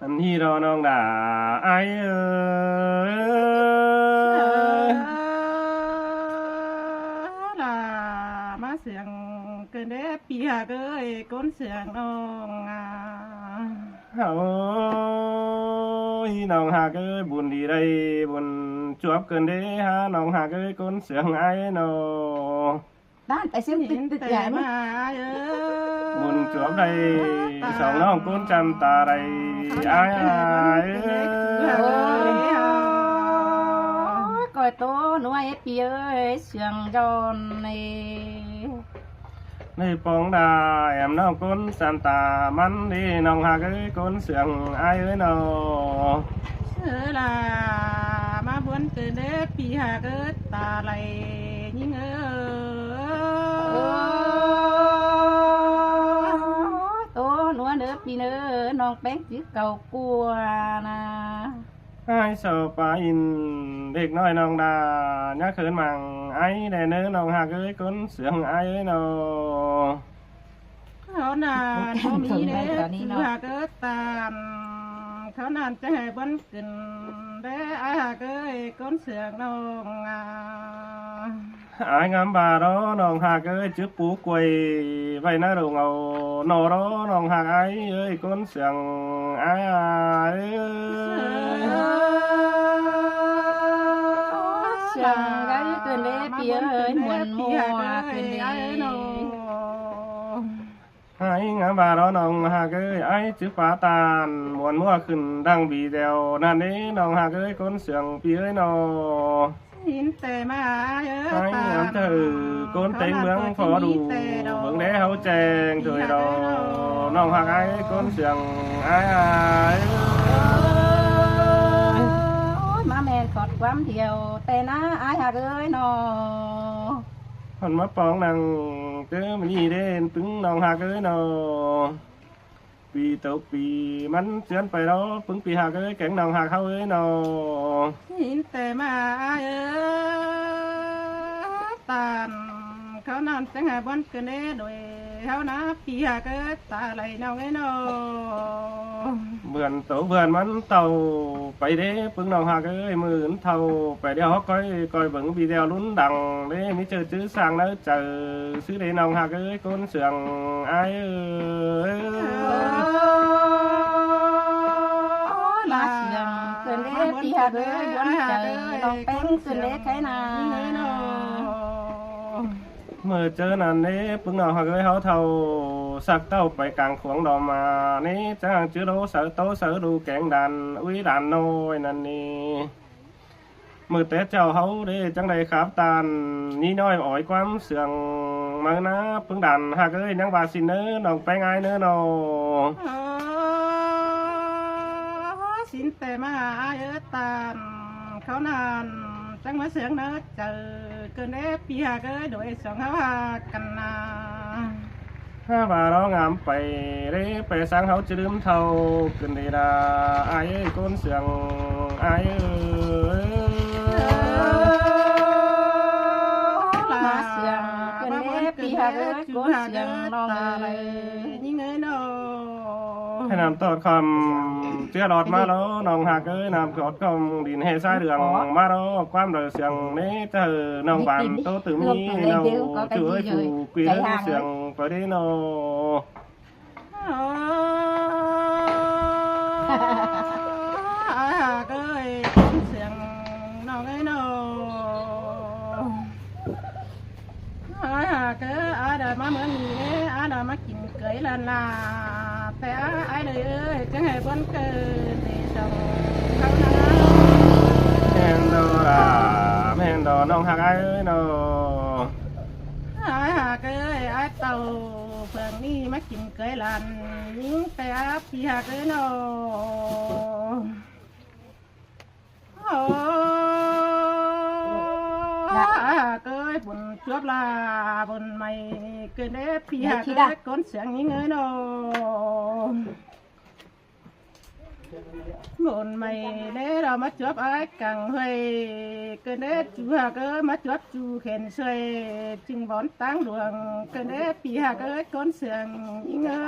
อันที่รอน้องด่าไอเอ้ยล่ะมาเสียงเกินได้เปียกเอ้ยก้นเสียงน้องโอ้ยน้องหากเอ้ยบุญดีได้บุญจวบเกินได้ฮะน้องหากเอ้ยคนเสียงไอ้นอด้านไปซิ้มติดติดใหญ่ไหมเอ้ยบุญจวบได้สองน้องคนจำตาได้ไอ้ก่อยโตหน่วยเปียเอ้ยเสียงจอนนี่ในปองดาแอมน้องคนจำตามันดีน้องหากเอ้ยคนเสียงไอ้เอ้ยนอเสือล่ะมาบวนเกินได้ปีหาเกิดตาไหลยิ่งโตหนัวเนื้อปีเนื้อน้องแป้งจื้อเก่ากลัวนะไอ้สอบปาอินเด็กน้อยน้องดาnhá khởi màngไอ้แด่เนื้อน้องหากเอ้ยคนเสียงไอ้เอ้ยนอเขานานเขามีเด้จื้อหาเกิดตามเขานานจะให้บวนกินได้ไอ้หาเกิดก้นเสียงน้องไอ้งามบาđóน้องหากเอ้ยtrước bú quầy vậy nó đồ ngầu nọ đóน้องหากไอ้เอ้ยคนเสียงไอ้เสียงก็เกินได้เปียเอ้ยมวนมัวเกินได้ไอ้งามบาđóน้องหากเอ้ยไอ้trước phá tàn muôn muaขึ้นดังบีเดียวนั่นนี่น้องหากเอ้ยคนเสียงปีเอ้ยนอหินแต่มาเยอะ ไอ้งามเธอคนเต็งเมืองพอดูเมืองเด้เขาแจงถวยดอน้องหากไอ้คนเสียงไอ้มาแม่กอดความเดียวแต่นะไอ้หากเอ้ยนอคนมาปองนังเจอมันนี่เด่นตึงน้องหากเอ้ยนอปีตกปีมันเชือนไปđóปึงปีหากเอ้ยแข็งน้องหากเขาเอ้ยนอหินแต่มาเยอะตานเขานอนจังหาบนเกินได้โดยเขานะปีหาเกิดตาไหลน้องไอ้นอเบื่อนโตเบื่อนมันเต่าไปเด้ปึงน้องหากเอ้ยมือเท่าไปเดียวเขาcoi vẫn videoลุ้นดังเด้มีเจอซื้อสั่งแล้วเจอซื้อเด้น้องหากเอ้ยคนเสียงไอ้เอ้ยมาเสียงเกินได้ปีหาเอ้ยย้อนเจอน้องแป้งเกินได้ใครนาเมื่อเจอนั่นนี้ปึงน้องหากเอ้ยเขาเท่าสักเต้าไปกลางขวงดอมมานี่จ้างชื่อโลเสือโตเสือดูแกงดันอุ้ยดันน้อยนั่นนี่มือแต่เจ้าเขาเด้จังใดครับตานนี่น้อยอ่อยความเสื่องมานะปึงดันหากเอ้ยยังบาสินเนื้อน้องไปง่ายเนื้อนอสินแต่มาเยอะตานเขานานจังมาเสียงเนื้อเจอเกินได้ปีหาเกิดโดยสองเขาหากันนาถ้าว่าเรางามไปเด้ไปสร้างเขาจะลืมเท่าขึ้นดีดาไอ้คนเสียงไอ้มาเสียงเกินได้ปีหาเอ้ยคนเสียงน้องอะไรยิ่งเอ้ยน้อให้นำตอดคำเจ้าหลอดมาแล้วน้องหักเอ้ยนำตอดคำดินให้สายเดืองมาแล้วความเดือดเสียงนี้เธอน้องบานโตตื่นมีเราเจอผูกวีเสียงไปได้นอเอ้ยเสียงน้องเอ้ยน้อเกออาดามาเหมือนนี้อาดามากินเกยลานลาแต่ไอ้เลยเอ้ยจะให้บนเกิดในสองเขานะแมนดอราแมนดอน้องหักไอ้เอ้ยนอไอ้หากเอ้ยไอ้เต่าเพื่อนนี่มากินเกยลานยิ่งแต่พี่หากเอ้ยนอเอ้ยบุญจวบลาบุญไม่เกินได้พี่หาเกิดก้นเสียงยิ่งเอ้ยนอบุญไม่ได้เรามาจวบไอ้กังเฮยเกินได้จูหาเกิดมาจวบจูเข็นช่วยจึงบอนตั้งดวงเกินได้พี่หาเกิดก้นเสียงยิ่งเอ้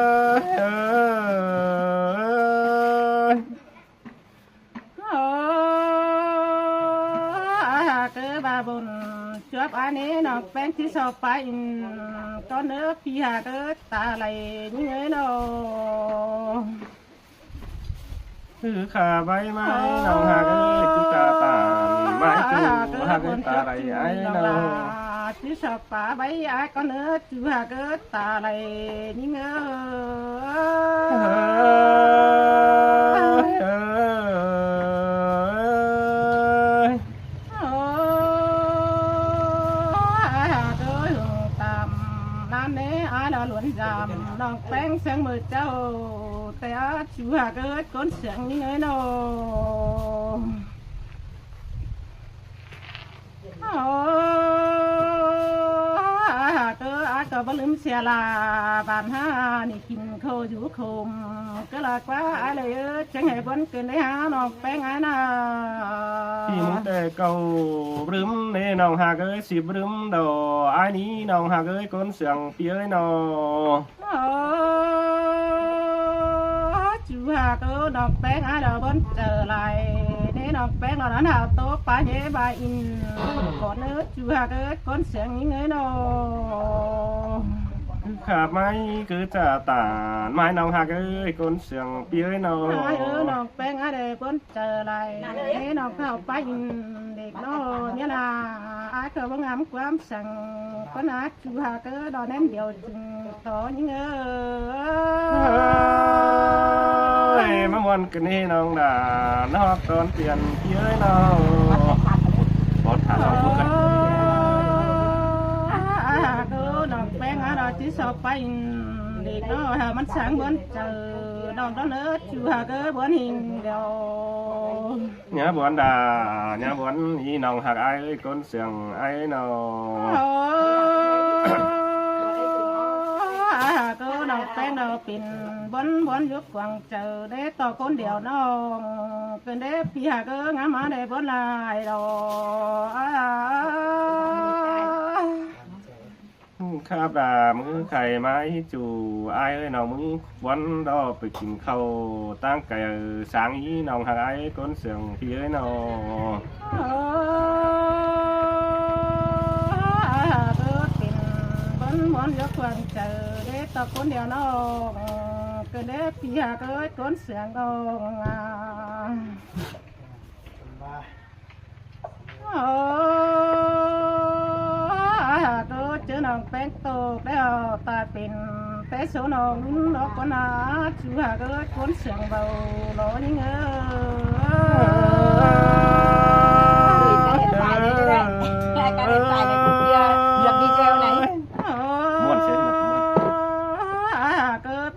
ย บอันนี้น้องแป้งที่สอบไปก็เนื้อพี่หาก็ตาไหลนี่ไงเนาะ คือขาใบไม้น้องหากเอ้ยจุกาตานไม้จูหากเอ้ยตาไรไอ้เนาะ ที่สอบป่าใบอาก็เนื้อจูหาก็ตาไหลนี่ไง น้องแป้งเสียงมือเจ้าแต่ชูหาเกิดก้นเสียงนี่ไงเนาะก็บ่ลืมเสียลาบานห้านี่กินข้าวอยู่คมก็ลากว่าอะไรจังให้บนเกินได้หาน้องแป้งน่ะ ที่มึงแต่เก่ารึมเน่น้องหากเอ้ยสิบรึมดอไอ้นี้น้องหากเอ้ยก้นเสียงเปียเนาะ chú hà cơ đọc bé ai đó vẫn trở lại để đọc bé nó đã nào tốt ba nhé ba in còn nữa chú hà cơ con sáng những người nó ขาบไม้คือจะตานไม้น้องหากเอ้ยก้นเสียงเปียเนาะ ai đọc bé ai để vẫn trở lại để đọc nào ba in để nó như là ai cơ vẫn ấm quắm sang con á chú hà cơ đó ném điều to những người มะม่วนกันนี่น้องด่านอกตอนเปลี่ยนเปียเนาะบอสขาเราพูดกัน น้องแป้งเราที่สอบไปเด็กเนาะมันsáng bữa chờน้องđó nữa chú hà cơ bữa hình đều nhớ buồn đà nhớ buồn ý nòng hạc ai con xiềng ai nào cơน้องแป้งเราเป็นบนยุบกวางเจอได้ต่อคนเดียวน้องเป็นได้พี่หาก็งามาได้บนลายดอก ครับด่ามึงไข่ไม้จูไอ้เอ้ยน้องมึงวันดอไปกินข้าวตั้งไก่sáng ý nòng hạc ai con xiềngพี่เอ้ยน้อง món món gió quần chờ để tao con đèo nó cái để pia cái con sườn đông tôi chữ nòng bén tô để ta pin té số nòng nó con chú hà cái con sườn vào nó những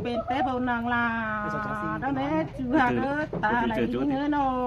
เป็นเต้บนนางลาđó nè chú hà cái ta lại những nó